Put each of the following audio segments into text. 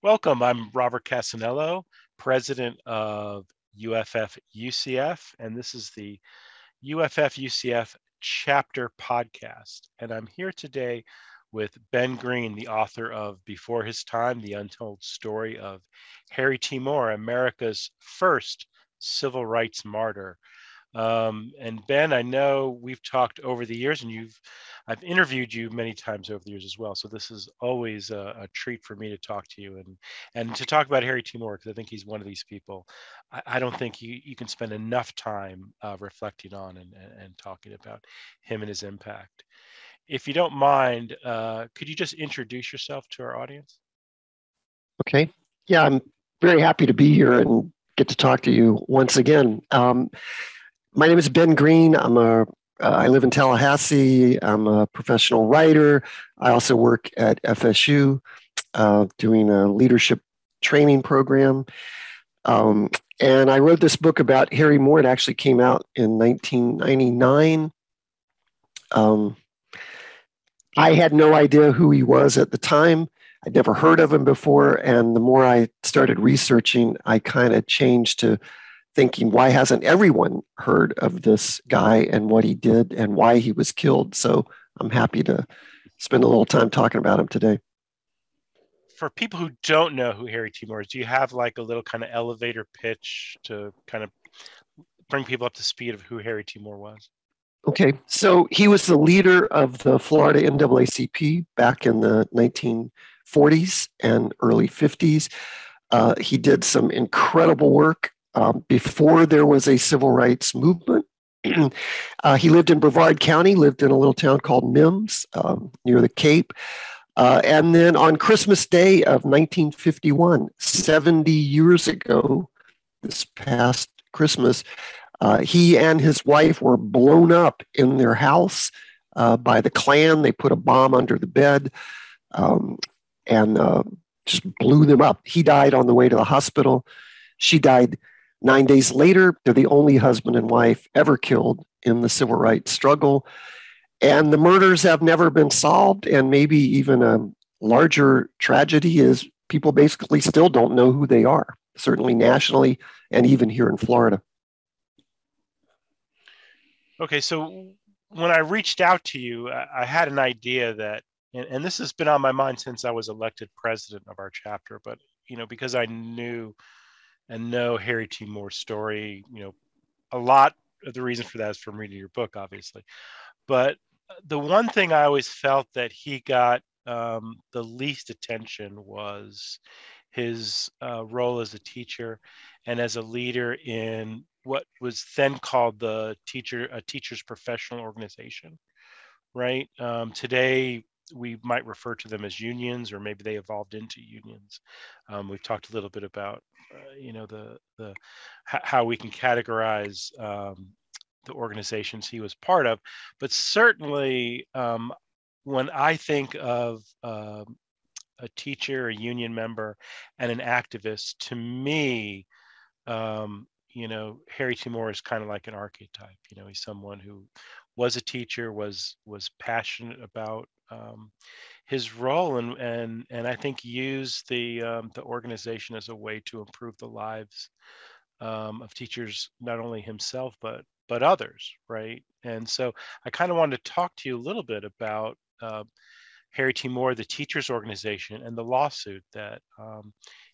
Welcome. I'm Robert Casanello, president of UFF-UCF, and this is the UFF-UCF chapter podcast. And I'm here today with Ben Green, the author of Before His Time, the Untold Story of Harry T. Moore, America's first civil rights martyr. And Ben, I know we've talked over the years, and I've interviewed you many times over the years as well. So this is always a treat for me to talk to you and to talk about Harry T. Moore, because I think he's one of these people I don't think you can spend enough time reflecting on and talking about him and his impact. If you don't mind, could you just introduce yourself to our audience? Okay. Yeah, I'm very happy to be here and get to talk to you once again. My name is Ben Green. I live in Tallahassee. I'm a professional writer. I also work at FSU doing a leadership training program. And I wrote this book about Harry Moore. It actually came out in 1999. I had no idea who he was at the time. I'd never heard of him before. And the more I started researching, I kind of changed to thinking, why hasn't everyone heard of this guy and what he did and why he was killed? So I'm happy to spend a little time talking about him today. For people who don't know who Harry T. Moore is, do you have like a little kind of elevator pitch to kind of bring people up to speed of who Harry T. Moore was? Okay, so he was the leader of the Florida NAACP back in the 1940s and early 50s. He did some incredible work before there was a civil rights movement. He lived in Brevard County, lived in a little town called Mims near the Cape. And then on Christmas Day of 1951, 70 years ago, this past Christmas, he and his wife were blown up in their house by the Klan. They put a bomb under the bed and just blew them up. He died on the way to the hospital. She died 9 days later. They're the only husband and wife ever killed in the civil rights struggle. And the murders have never been solved. And maybe even a larger tragedy is people basically still don't know who they are, certainly nationally and even here in Florida. Okay, so when I reached out to you, I had an idea that, and this has been on my mind since I was elected president of our chapter, but, because I knew and know Harry T. Moore's story, a lot of the reason for that is from reading your book, obviously. But the one thing I always felt that he got the least attention was his role as a teacher and as a leader in what was then called a teacher's professional organization, right? Today, we might refer to them as unions, or maybe they evolved into unions. We've talked a little bit about, how we can categorize the organizations he was part of, but certainly when I think of a teacher, a union member, and an activist, to me, Harry T. Moore is kind of like an archetype. He's someone who was a teacher, was passionate about his role, and I think used the organization as a way to improve the lives of teachers, not only himself but others, right? And so I kind of wanted to talk to you a little bit about Harry T. Moore, the teachers organization, and the lawsuit that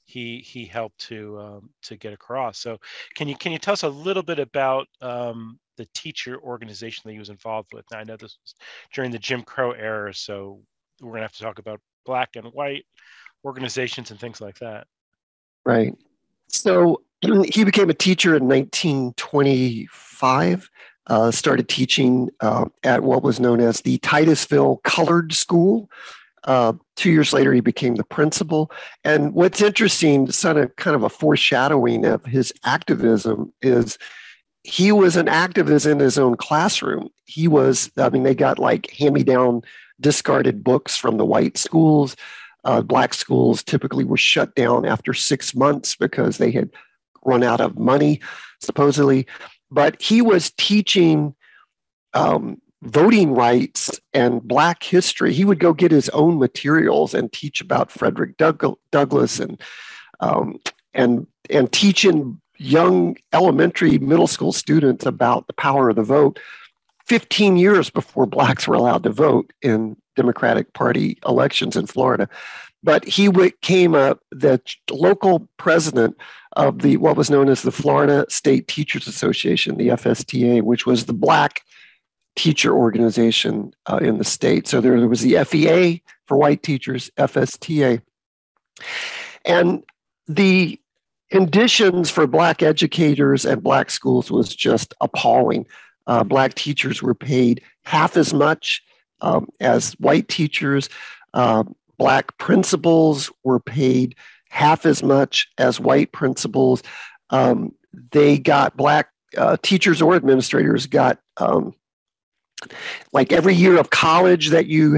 he helped to get across. So can you tell us a little bit about the teacher organization that he was involved with? Now, I know this was during the Jim Crow era, so we're going to have to talk about black and white organizations and things like that. Right. So he became a teacher in 1925, started teaching at what was known as the Titusville Colored School. 2 years later, he became the principal. And what's interesting, kind of a foreshadowing of his activism, is he was an activist in his own classroom. They got like hand-me-down discarded books from the white schools. Black schools typically were shut down after 6 months because they had run out of money, supposedly. But he was teaching voting rights and Black history. He would go get his own materials and teach about Frederick Douglass um, and teaching young elementary, middle school students about the power of the vote 15 years before Blacks were allowed to vote in Democratic Party elections in Florida. But he became the local president of what was known as the Florida State Teachers Association, the FSTA, which was the Black teacher organization in the state. So there was the FEA for white teachers, FSTA. And the conditions for Black educators and Black schools was just appalling. Black teachers were paid half as much as white teachers. Black principals were paid half as much as white principals. They got Black teachers or administrators got like every year of college that you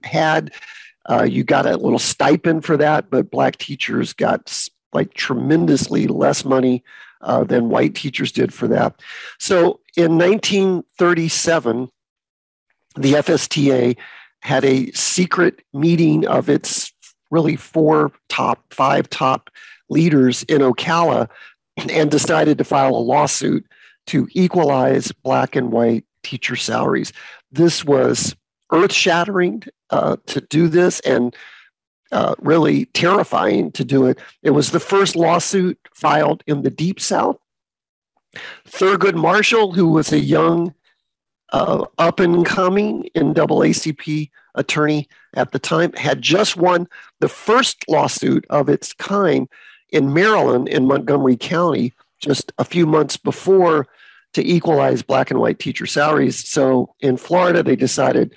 had, you got a little stipend for that, but Black teachers got like tremendously less money than white teachers did for that. So in 1937, the FSTA had a secret meeting of its really five top leaders in Ocala and decided to file a lawsuit to equalize Black and white teacher salaries. This was earth-shattering to do this and really terrifying to do it. It was the first lawsuit filed in the Deep South. Thurgood Marshall, who was a young up-and-coming NAACP attorney at the time, had just won the first lawsuit of its kind in Maryland, in Montgomery County, just a few months before, to equalize Black and white teacher salaries. So in Florida, they decided,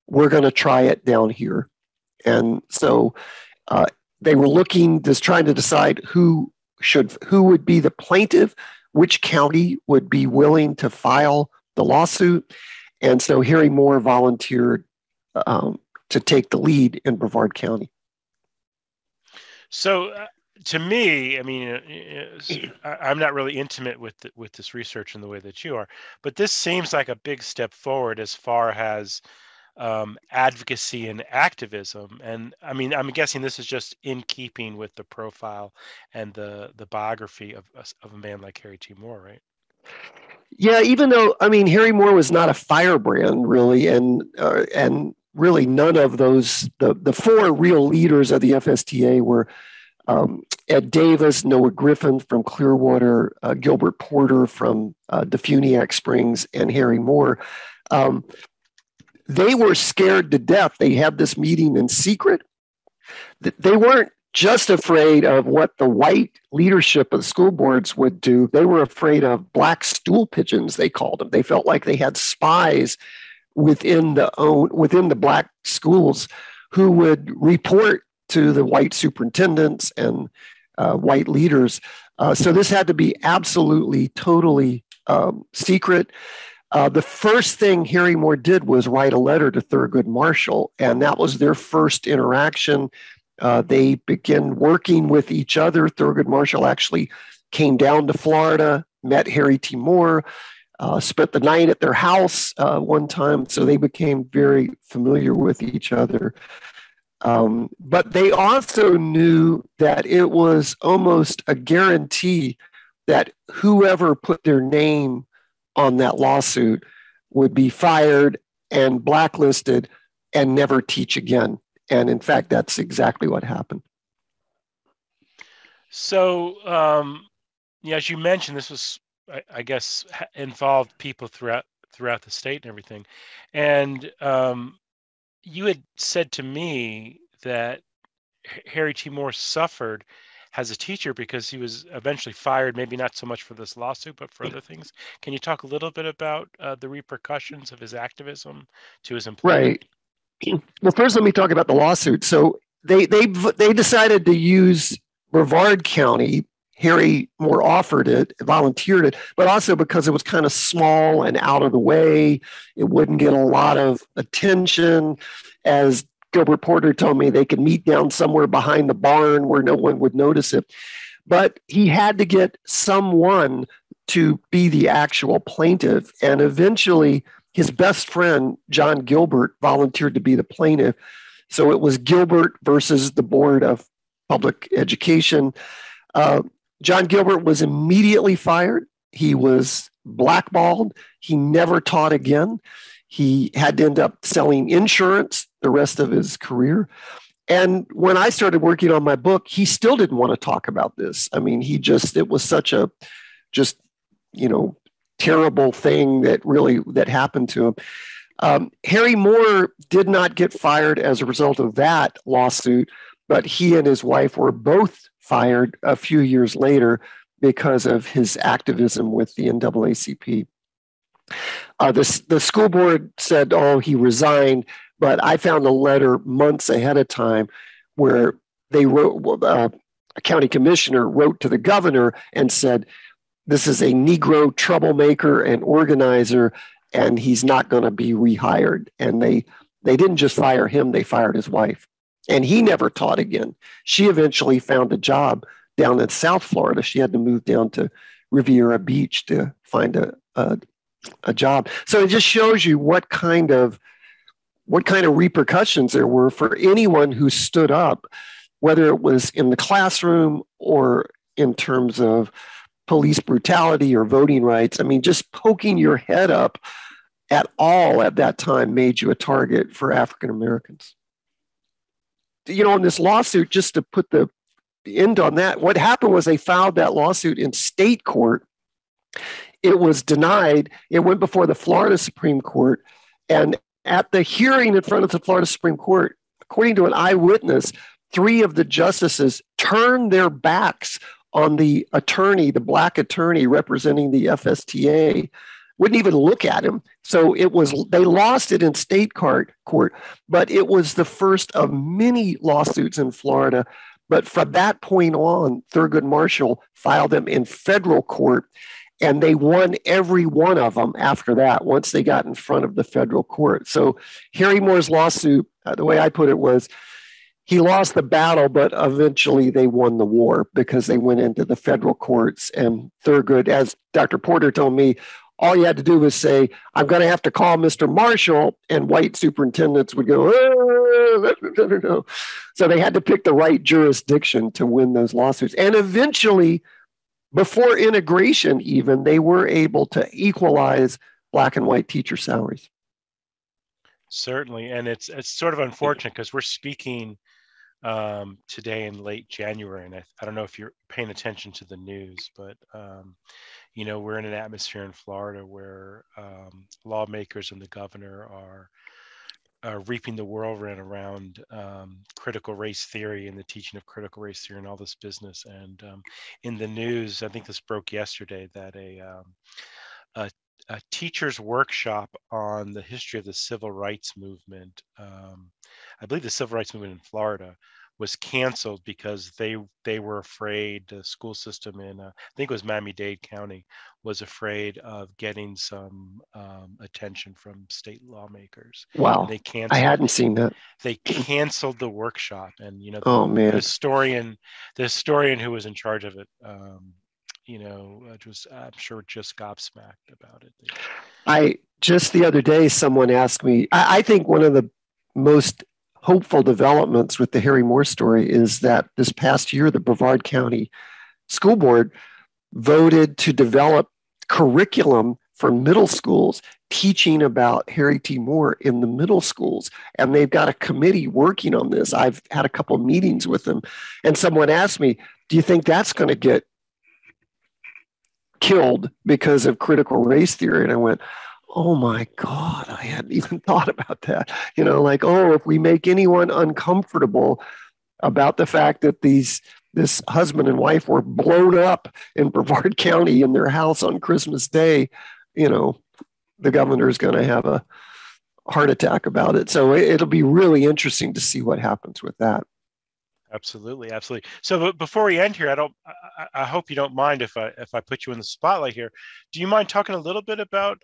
we're going to try it down here. And so they were trying to decide who would be the plaintiff, which county would be willing to file the lawsuit. And so Harry Moore volunteered to take the lead in Brevard County. So to me, I mean, I'm not really intimate with this research in the way that you are, but this seems like a big step forward as far as advocacy and activism. And I mean, I'm guessing this is just in keeping with the profile and the biography of a man like Harry T. Moore, right? Yeah, even though, I mean, Harry Moore was not a firebrand, really, and really none of those, the four real leaders of the FSTA were Ed Davis, Noah Griffin from Clearwater, Gilbert Porter from Defuniak Springs, and Harry Moore. They were scared to death. They had this meeting in secret. They weren't just afraid of what the white leadership of the school boards would do. They were afraid of Black stool pigeons, they called them. They felt like they had spies within the Black schools who would report to the white superintendents and white leaders. So this had to be absolutely, totally secret. The first thing Harry Moore did was write a letter to Thurgood Marshall, and that was their first interaction. They began working with each other. Thurgood Marshall actually came down to Florida, met Harry T. Moore, spent the night at their house one time, so they became very familiar with each other. But they also knew that it was almost a guarantee that whoever put their name on that lawsuit would be fired and blacklisted and never teach again. And in fact, that's exactly what happened. So, as you mentioned, this was, I guess, involved people throughout the state and everything. And you had said to me that Harry T. Moore suffered as a teacher because he was eventually fired, maybe not so much for this lawsuit, but for other things. Can you talk a little bit about the repercussions of his activism to his employment? Right. Well, first, let me talk about the lawsuit. So they decided to use Brevard County. Harry Moore offered it, volunteered it, but also because it was kind of small and out of the way, it wouldn't get a lot of attention. As Gilbert Porter told me, they could meet down somewhere behind the barn where no one would notice it. But he had to get someone to be the actual plaintiff. And eventually his best friend, John Gilbert, volunteered to be the plaintiff. So it was Gilbert versus the Board of Public Education. John Gilbert was immediately fired. He was blackballed. He never taught again. He had to end up selling insurance the rest of his career. And when I started working on my book, he still didn't want to talk about this. I mean, it was such a just, terrible thing that happened to him. Harry Moore did not get fired as a result of that lawsuit, but he and his wife were both fired a few years later because of his activism with the NAACP. The school board said, he resigned, but I found a letter months ahead of time where they wrote, a county commissioner wrote to the governor and said, this is a Negro troublemaker and organizer, and he's not going to be rehired. And they didn't just fire him, they fired his wife. And he never taught again. She eventually found a job down in South Florida. She had to move down to Riviera Beach to find a job. So it just shows you what kind of repercussions there were for anyone who stood up, whether it was in the classroom or in terms of police brutality or voting rights. I mean, just poking your head up at all at that time made you a target for African Americans. In this lawsuit, just to put the end on that, what happened was they filed that lawsuit in state court. It was denied. It went before the Florida Supreme Court. And at the hearing in front of the Florida Supreme Court, according to an eyewitness, 3 of the justices turned their backs on the attorney, the black attorney representing the FSTA, wouldn't even look at him. So they lost it in state court, but it was the first of many lawsuits in Florida. But from that point on, Thurgood Marshall filed them in federal court, and they won every one of them after that, once they got in front of the federal court. So Harry Moore's lawsuit, the way I put it was, he lost the battle, but eventually they won the war because they went into the federal courts. And Thurgood, as Dr. Porter told me, all you had to do was say, I'm going to have to call Mr. Marshall, and white superintendents would go, no. So they had to pick the right jurisdiction to win those lawsuits. And eventually, before integration even, they were able to equalize black and white teacher salaries. Certainly. And it's sort of unfortunate because we're speaking today in late January. And I don't know if you're paying attention to the news, but, we're in an atmosphere in Florida where lawmakers and the governor are reaping the whirlwind around critical race theory and the teaching of critical race theory and all this business. And in the news, I think this broke yesterday, that a teacher's workshop on the history of the civil rights movement, I believe the civil rights movement in Florida, was canceled because they were afraid, the school system in I think it was Miami-Dade County was afraid of getting some attention from state lawmakers. Wow. And they canceled. I hadn't seen that. They canceled the workshop, and man. the historian who was in charge of it, I'm sure just gobsmacked about it. Just the other day, someone asked me, I think one of the most hopeful developments with the Harry Moore story is that this past year, the Brevard County School Board voted to develop curriculum for middle schools teaching about Harry T. Moore in the middle schools. And they've got a committee working on this. I've had a couple of meetings with them. And someone asked me, do you think that's going to get killed because of critical race theory? And I went, oh my God, I hadn't even thought about that. If we make anyone uncomfortable about the fact that this husband and wife were blown up in Brevard County in their house on Christmas Day, the governor is going to have a heart attack about it. So it'll be really interesting to see what happens with that. Absolutely. So before we end here, I hope you don't mind if I put you in the spotlight here. Do you mind talking a little bit about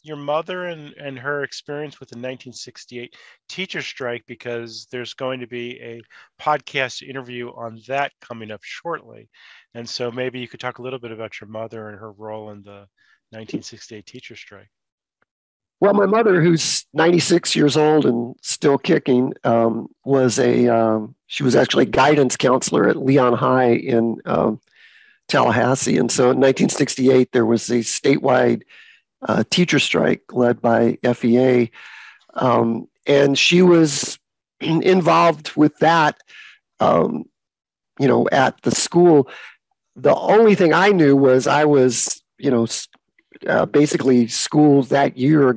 your mother and her experience with the 1968 teacher strike? Because there's going to be a podcast interview on that coming up shortly. And so maybe you could talk a little bit about your mother and her role in the 1968 teacher strike. Well, my mother, who's 96 years old and still kicking, she was actually a guidance counselor at Leon High in Tallahassee. And so in 1968, there was a statewide teacher strike led by FEA. And she was involved with that, at the school. The only thing I knew was I was, basically schools that year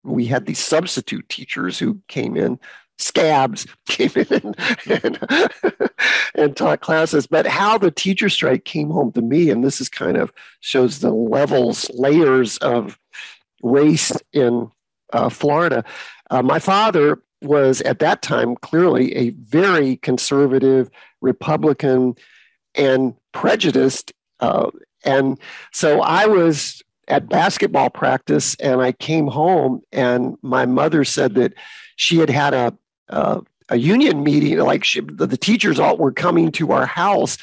we had these substitute teachers who came in, scabs came in and taught classes. But how the teacher strike came home to me, and this is kind of shows the layers of race in Florida. My father was at that time clearly a very conservative Republican and prejudiced. And so I was at basketball practice and I came home and my mother said that she had a union meeting, like the teachers all were coming to our house.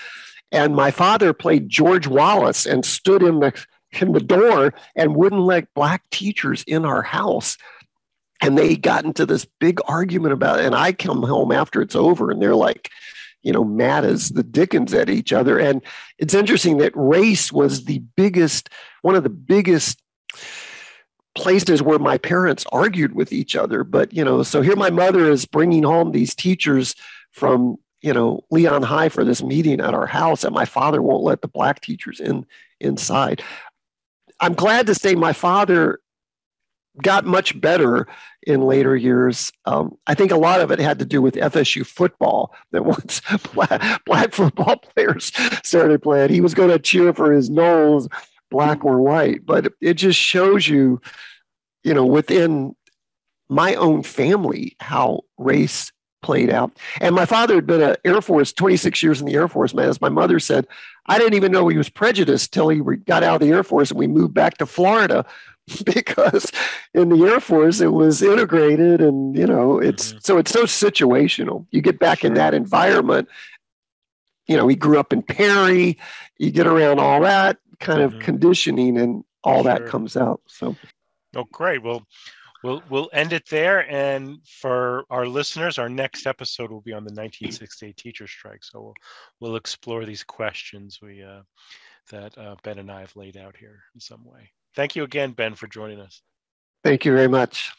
And my father played George Wallace and stood in the door and wouldn't let black teachers in our house. And they got into this big argument about it. And I come home after it's over and they're like, mad as the dickens at each other. And it's interesting that race was one of the biggest places where my parents argued with each other. But, so here my mother is bringing home these teachers from, Leon High for this meeting at our house, and my father won't let the black teachers inside. I'm glad to say my father got much better in later years. I think a lot of it had to do with FSU football, that once black football players started playing, he was going to cheer for his Noles, black or white. But it just shows you, within my own family, how race played out. And my father had been 26 years in the Air Force, man. As my mother said, I didn't even know he was prejudiced till he got out of the Air Force and we moved back to Florida. Because in the Air Force, it was integrated and, it's so situational. You get back in that environment, he grew up in Perry, you get around all that kind of conditioning and all that comes out. So. Oh, great. Well, we'll end it there. And for our listeners, our next episode will be on the 1968 teacher strike. So we'll explore these questions that Ben and I have laid out here in some way. Thank you again, Ben, for joining us. Thank you very much.